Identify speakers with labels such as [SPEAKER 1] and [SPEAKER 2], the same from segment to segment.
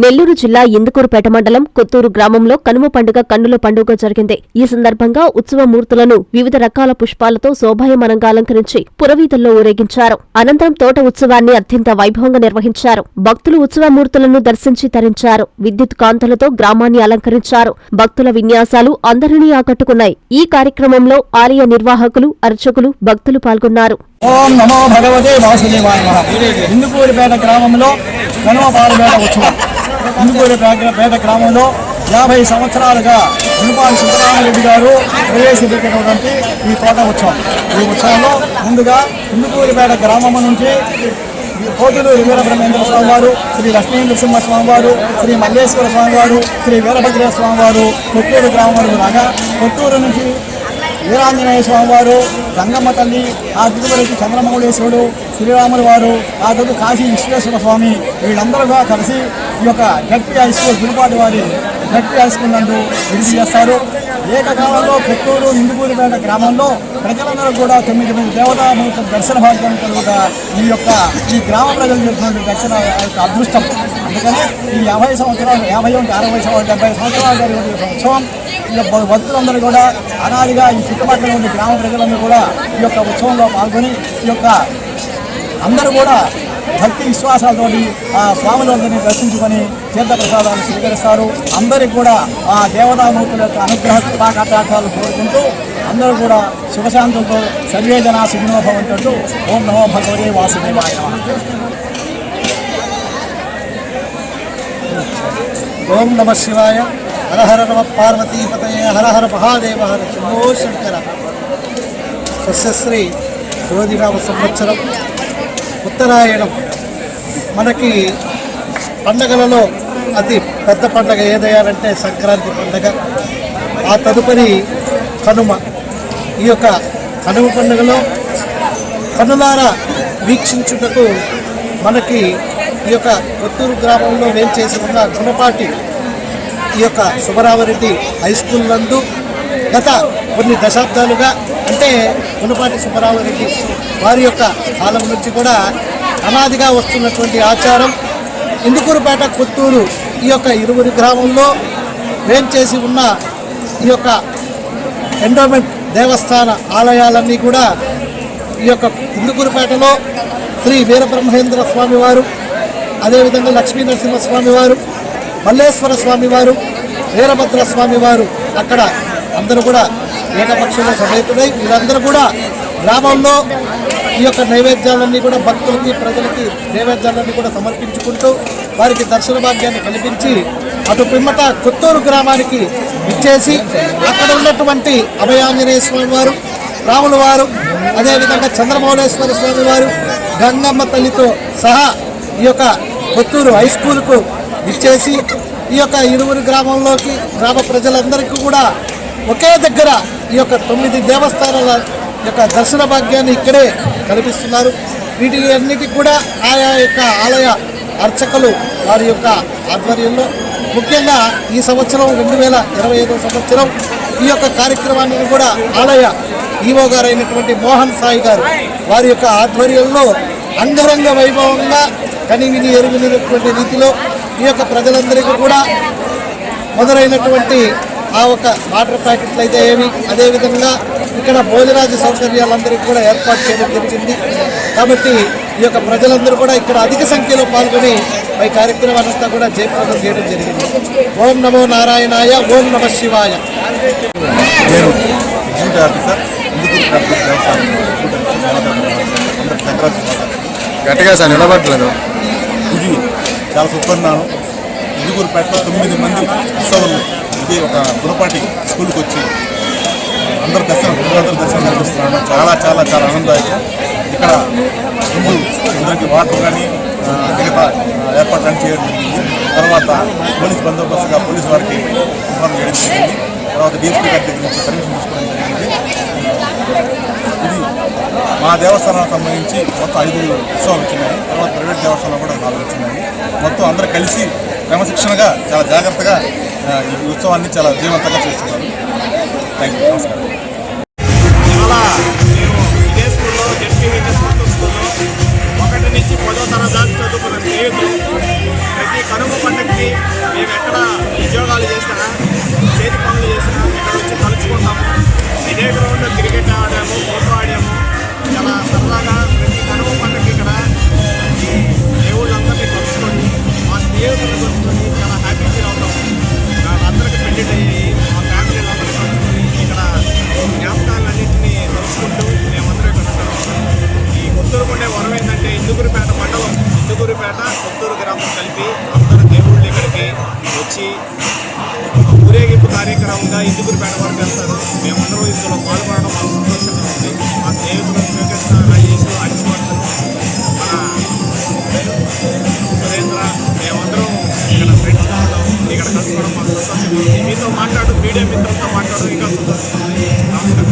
[SPEAKER 1] నెల్లూరు జిల్లా ఇందుకూరుపేట మండలం కొత్తూరు గ్రామంలో కనుమ పండుగ కన్నుల పండుగ జరిగింది. ఈ సందర్భంగా ఉత్సవమూర్తులను వివిధ రకాల పుష్పాలతో శోభాయమానంగా అలంకరించి పురవీధుల్లో ఊరేగించారు. అనంతరం తోట ఉత్సవాన్ని అత్యంత వైభవంగా నిర్వహించారు. భక్తులు ఉత్సవమూర్తులను దర్శించి తరించారు. విద్యుత్ కాంతులతో గ్రామాన్ని అలంకరించారు. భక్తుల విన్యాసాలు అందరినీ ఆకట్టుకున్నాయి. ఈ కార్యక్రమంలో ఆలయ నిర్వాహకులు, అర్చకులు, భక్తులు పాల్గొన్నారు.
[SPEAKER 2] ఓం నమో భగవతే వాసుదేవాయ నమః. ఇందుకూరుపేట గ్రామంలో కనుమ పాడుపేట ఉత్సవం. ఇందుకూరుపేట గ్రామంలో 50 సంవత్సరాలుగా గురుపాటి సుబ్బరామరెడ్డి గారు ప్రవేశపెట్టినటువంటి ఈ తోట ఉత్సవం. ఈ ఉత్సవంలో ముందుగా ఇందుకూరుపేట గ్రామం నుంచి కోటూరు వీరబ్రహ్మేంద్ర స్వామి వారు, శ్రీ లక్ష్మీ నరసింహ స్వామి వారు, శ్రీ మల్లేశ్వర స్వామి వారు, శ్రీ వీరభద్ర స్వామి వారు కొత్తూరు గ్రామం రాగా, కొత్తూరు నుంచి వీరాంజనేయ స్వామి వారు, గంగమ్మ తల్లి, ఆ తదుపరికి చంద్రమౌళేశ్వరుడు, శ్రీరాములు వారు, ఆ తదుపరి కాశీ విశ్వేశ్వర స్వామి, వీళ్ళందరూగా కలిసి ఈ యొక్క గట్టి హై స్కూల్ గురుపాటి వారి గట్టి హై స్కూల్ నందు విడిది చేస్తారు. ఏకకాలంలో కొత్తూరు ఇందుకూరుపేట గ్రామంలో ప్రజలందరూ కూడా 9 దేవతామూర్తుల దర్శన భాగ్యం కలుగుతా ఈ గ్రామ ప్రజలు చేస్తున్న దర్శన అదృష్టం. అందుకని ఈ 50 సంవత్సరాలు, 50 60 సంవత్సరాలు, 70 సంవత్సరాలు జరిగిన ఉత్సవం భక్తులందరూ కూడా అనాదిగా ఈ చుట్టుపక్కల ఉన్న గ్రామ ప్రజలందరూ కూడా ఈ యొక్క ఉత్సవంలో పాల్గొని ఈ యొక్క అందరూ కూడా భక్తి విశ్వాసాలతోటి ఆ స్వాములందరినీ దర్శించుకొని తీర్థప్రసాదాలు స్వీకరిస్తారు. అందరికీ కూడా ఆ దేవతామూర్తుల యొక్క అనుగ్రహ కృపాకటాక్షాలు కోరుకుంటూ అందరూ కూడా శుభశాంతులతో సర్వే జనా సుఖినో భవంతు. ఓం నమో భగవతే వాసుదేవాయ నమః. ఓం నమః శివాయ. హర హర నమ పార్వతీపతయే. హర హర మహాదేవ. హర శంభో శంకర. స్వస్యశ్రీ జ్యోతిరామ సంవత్సరం ఉత్తరాయణం. మనకి పండగలలో అతి పెద్ద పండగ ఏదయ్యారంటే సంక్రాంతి పండగ. ఆ తదుపరి కనుమ. ఈ యొక్క కనుమ పండుగలో కనులారా వీక్షించుటకు మనకి ఈ యొక్క కొత్తూరు గ్రామంలో వేంచేసి ఉన్న గుణపాటి ఈ యొక్క సుబ్బరామరెడ్డి హై స్కూల్ నందు గత కొన్ని దశాబ్దాలుగా, అంటే గుణపాటి సుబ్బరామరెడ్డి వారి యొక్క కాలం నుంచి కూడా అనాదిగా వస్తున్నటువంటి ఆచారం. ఇందుకూరుపేట కొత్తూరు ఈ యొక్క ఇరువురి గ్రామంలో వేంచేసి ఉన్న ఈ యొక్క ఎండోమెంట్ దేవస్థాన ఆలయాలన్నీ కూడా ఈ యొక్క ఇందుకూరుపేటలో శ్రీ వీరబ్రహ్మేంద్ర స్వామి వారు, అదేవిధంగా లక్ష్మీ నరసింహ స్వామి వారు, మల్లేశ్వర స్వామి వారు, వీరభద్ర స్వామి వారు అక్కడ అందరూ కూడా ఏకపక్షంలో సమేతులై వీరందరూ కూడా గ్రామంలో ఈ యొక్క నైవేద్యాలన్నీ కూడా భక్తులకి, ప్రజలకి నైవేద్యాలన్నీ కూడా సమర్పించుకుంటూ వారికి దర్శన భాగ్యాన్ని కల్పించి అటు పిమ్మట కొత్తూరు గ్రామానికి ఇచ్చేసి అక్కడ ఉన్నటువంటి అభయాంజనేయ స్వామి వారు, రాముల వారు, అదేవిధంగా చంద్రమౌళేశ్వర స్వామి వారు, గంగమ్మ తల్లితో సహా ఈ యొక్క కొత్తూరు హై స్కూల్కు ఇచ్చేసి ఈ యొక్క ఇరువురు గ్రామంలోకి గ్రామ ప్రజలందరికీ కూడా ఒకే దగ్గర ఈ యొక్క 9 దేవస్థానాల యొక్క దర్శన భాగ్యాన్ని ఇక్కడే కల్పిస్తున్నారు. వీటి అన్నిటికీ కూడా ఆయా యొక్క ఆలయ అర్చకులు వారి యొక్క ఆధ్వర్యంలో ముఖ్యంగా ఈ సంవత్సరం 2025 సంవత్సరం ఈ యొక్క కార్యక్రమాన్ని కూడా ఆలయ ఈవో గారు అయినటువంటి మోహన్ సాయి గారు వారి యొక్క ఆధ్వర్యంలో అంగరంగ వైభవంగా కనివిని ఎరువినటువంటి రీతిలో ఈ యొక్క ప్రజలందరికీ కూడా మొదలైనటువంటి ఆ ఒక వాటర్ ప్యాకెట్లు అయితే ఏమి, అదేవిధంగా ఇక్కడ భోజనాది సౌకర్యాలందరికీ కూడా ఏర్పాటు చేయడం జరిగింది. కాబట్టి ఈ యొక్క ప్రజలందరూ కూడా ఇక్కడ అధిక సంఖ్యలో పాల్గొని ఈ కార్యక్రమాన్నంతా కూడా జయప్రదం చేయడం జరిగింది. ఓం నమో నారాయణాయ. ఓం నమ శివాయ.
[SPEAKER 3] గట్టిగా సార్ నిలబడలేదు. ఇది చాలా సుపరిణామం. ఇందుకూరుపేటలో 9 మంది ఉత్సవాలు ఇది ఒక గుణపాటి స్కూల్కి వచ్చి అందరూ దర్శనం నిర్వహిస్తున్నాను. చాలా చాలా చాలా ఆనందదాయకం. ఇక్కడ ముందు వాటర్ కానీ మిగతా ఏర్పాట్లు చేయడం జరిగింది. తర్వాత పోలీస్ బందోబస్తుగా పోలీసు వారికి ఇన్ఫార్మ్ చేయడం జరిగింది. తర్వాత డిఎస్పీ గారి దగ్గర నుంచి పర్మిషన్ తీసుకోవడం జరిగింది. ఇది మా దేవస్థానానికి సంబంధించి మొత్తం 5 ఉత్సవాలు వచ్చినాయి. తర్వాత ప్రైవేట్ దేవస్థానాలు కూడా 4 వచ్చినాయి. మొత్తం అందరూ కలిసి క్రమశిక్షణగా చాలా జాగ్రత్తగా ఈ ఉత్సవాన్ని చాలా జీవంతంగా చేస్తున్నారు. Thank you. నమస్కారం.
[SPEAKER 4] చాలా నేను ఇదే స్కూల్లో జెడ్పీహెచ్ఎస్ స్కూల్లో 1 నుంచి 10వ తరగతి దాకా చదువుకున్న స్నేహితులు ప్రతి కనుమ పండుగకి భక్తులకు ఉండే వరం ఏంటంటే ఇందుకూరుపేట మండలం, ఇందుకూరుపేట కొత్తూరు గ్రామం కలిపి అందరూ దేవుళ్ళు ఇక్కడికి వచ్చి ఊరేగింపు కార్యక్రమంగా ఇందుకూరుపేట వరకు వెళ్తారు. మేమందరం ఇందులో పాల్గొనడం మాకు సంతోషంగా ఉంది. మా స్నేహితులు శ్రీకృష్ణ, రాజేష్, అరిచివర్ధన్, మన సురేంద్ర, మేమందరం ఇక్కడ ఫ్రెండ్స్ కావడం, ఇక్కడ కలుసుకోవడం మాకు సంతోషంగా ఉంది. మీతో మాట్లాడడం, మీడియా మిత్రులతో మాట్లాడడం ఇంకా సంతోషంగా ఉంది. నమస్కారం.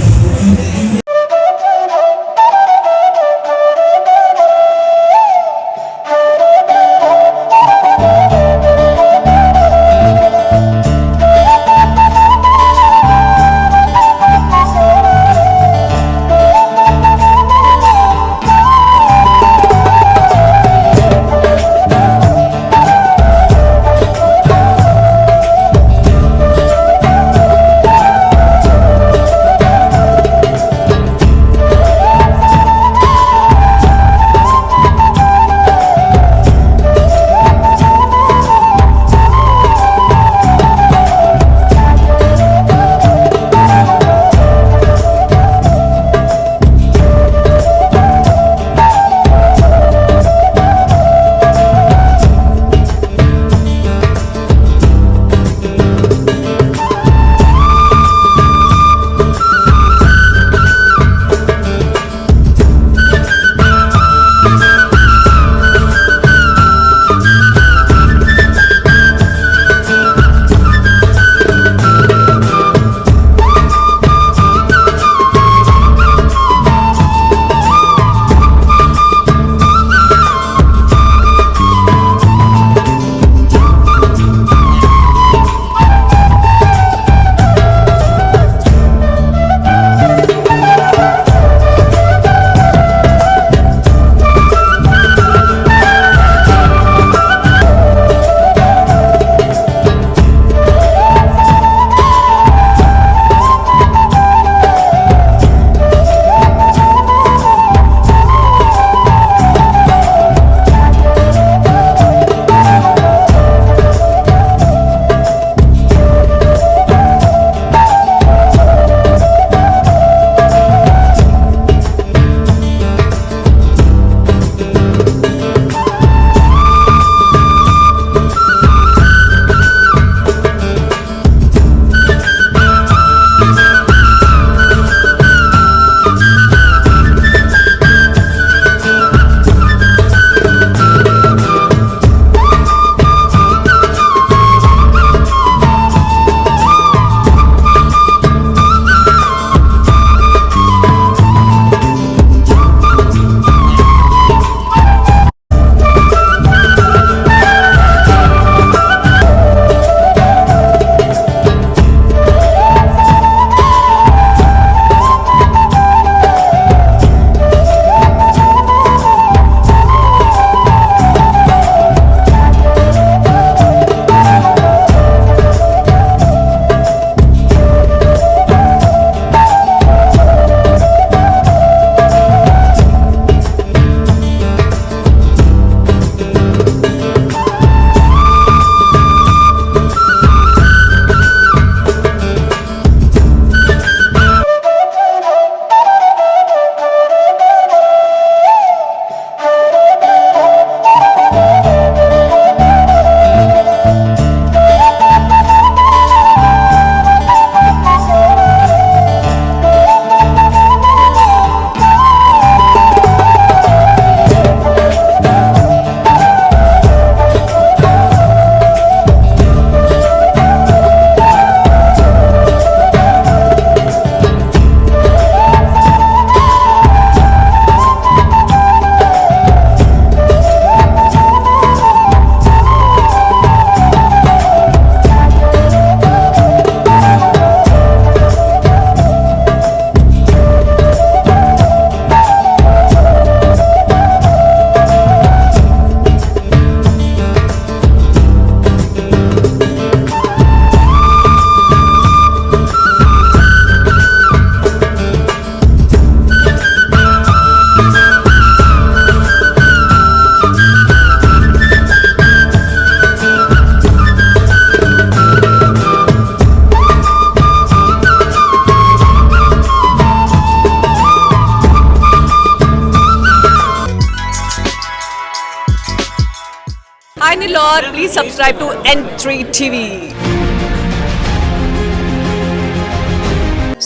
[SPEAKER 5] in the Lord, please subscribe to N3 TV.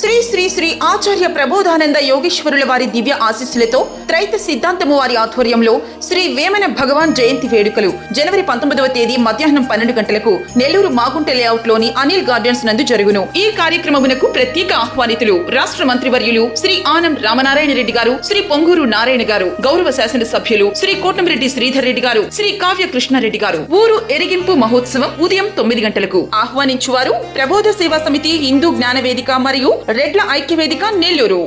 [SPEAKER 6] Shri Shri Shri ఆచార్య ప్రబోధానంద యోగేశ్వరుల వారి దివ్య ఆశీస్సులతో త్రైత సిద్ధాంతము వారి ఆధ్వర్యంలో శ్రీ వేమన భగవాన్ జయంతి వేడుకలు జనవరి 19వ తేదీ మధ్యాహ్నం 12 గంటలకు నెల్లూరు మాగుంట లేఅవుట్ లోని అనిల్ గార్డెన్స్ నందు జరుగును. ఈ కార్యక్రమమునకు ప్రత్యేక ఆహ్వానితులు రాష్ట్ర మంత్రివర్యులు శ్రీ ఆనం రామనారాయణ రెడ్డి గారు, శ్రీ పొంగూరు నారాయణ గారు, గౌరవ శాసన సభ్యులు శ్రీ కోటమిరెడ్డి శ్రీధర్ రెడ్డి గారు, శ్రీ కావ్య కృష్ణారెడ్డి గారు. ఊరు ఎరిగింపు మహోత్సవం ఉదయం 9 గంటలకు. ఆహ్వానించువారు ప్రబోధ సేవా సమితి, హిందూ జ్ఞాన వేదిక మరియు రెడ్ల ఐక్యవేదిక నెల్లూరు.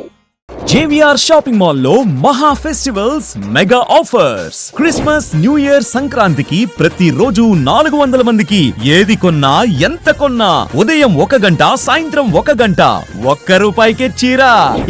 [SPEAKER 7] JVR షాపింగ్ మాల్ లో మహా festivals mega offers. Christmas, new year, సంక్రాంతికి ప్రతి రోజు 400 మందికి ఏది కొన్నా ఎంత కొన్నా ఉదయం 1 గంట, సాయంత్రం 1 గంట ₹1కే చీర.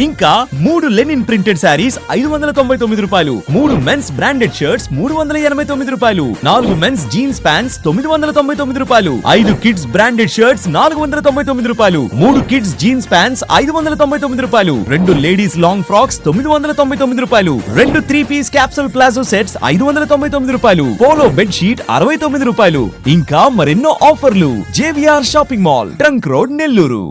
[SPEAKER 7] ఇంకా 3 linen printed saris ₹599, 3 men's branded shirts ₹389, 4 men's jeans pants ₹999, 5 kids branded shirts ₹499, 3 kids jeans pants ₹599, 2 ladies long frocks ₹999, 2 three piece capsule palazzo sets ₹599, polo bed sheet ₹69. ఇంకా మరెన్నో ఆఫర్లు. JVR shopping mall, trunk road, Nellore.